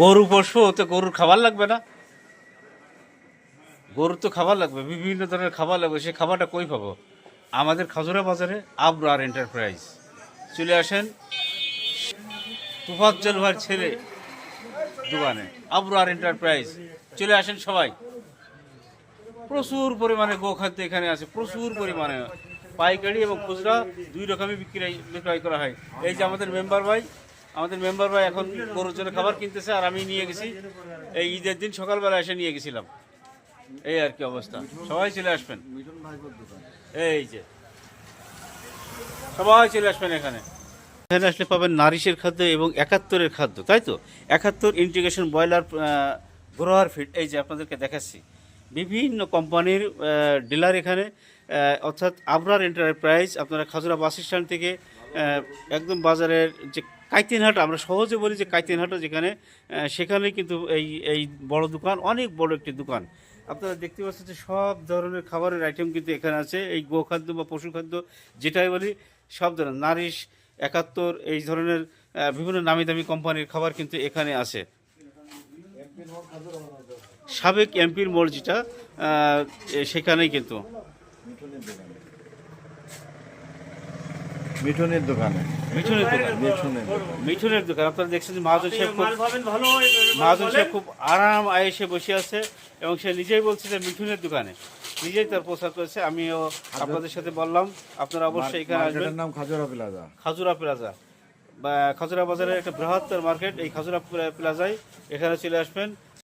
গরু পোষবো তো গরুর খাবার লাগবে না? গরুর তো খাবার লাগবে, বিভিন্ন ধরনের খাবার লাগবে। সেই খাবারটা কই পাবো? আমাদের খাজুরা বাজারে আবরার এন্টারপ্রাইজ। চলে আসেন তুফাজ্জল ভাইয়ের ছেলে দোকানে, আবরার এন্টারপ্রাইজ। চলে আসেন সবাই। প্রচুর পরিমাণে গোখাদ্য এখানে আছে, প্রচুর পরিমাণে পাইকারি এবং খুচরা দুই রকমই বিক্রয় করা হয়। এই যে আমাদের মেম্বার ভাই এখন গরুর জন্য খাবার কিনতেছে, আর আমি নিয়ে গেছি এই ঈদের দিন সকালবেলা এসে নিয়ে গেছিলাম। এই আর কি অবস্থা। সবাই চলে আসবেন, এই যে সবাই চলে আসবেন এখানে। এখানে আসলে পাবেন নারিশের খাদ্য এবং ৭১-এর খাদ্য, তাই তো? ৭১ ইন্টিগ্রেশন ব্রয়লার গ্রোয়ার ফিড, এই যে আপনাদেরকে দেখাচ্ছি বিভিন্ন কোম্পানির ডিলার এখানে, অর্থাৎ আবরার এন্টারপ্রাইজ। আপনারা খাজুরা বাস স্ট্যান্ড থেকে একদম বাজারের যে কাইতিনহাট, আমরা সহজে বলি যে কাইতিনহাটও যেখানে, সেখানে কিন্তু এই এই বড় দোকান, অনেক বড় একটি দোকান। আপনারা দেখতে পাচ্ছেন যে সব ধরনের খাবারের আইটেম কিন্তু এখানে আছে। এই গোখাদ্য বা পশু খাদ্য যেটাই বলি, সব ধরনের নারিশ, ৭১, এই ধরনের বিভিন্ন নামি দামি কোম্পানির খাবার কিন্তু এখানে আছে। সাবেক এমপির মোড় যেটা, সেখানেই কিন্তু মিঠুনের দোকানে মিঠুনের দোকান। মিঠুনের দোকান আপনারা দেখছেন যে মহাজন সাহেব খুব আরাম আয়েসে বসে আছে, এবং সে নিজেই বলছে যে মিঠুনের দোকানে নিজেই তার প্রচার করেছে। আমিও আপনাদের সাথে বললাম আপনারা অবশ্যই এখানে আসবেন। নাম খাজুরা প্লাজা। খাজুরা প্লাজা বা খাজুরা বাজারের একটা বৃহত্তর মার্কেট, এই খাজুরা প্লাজায় এখানে চলে আসবেন।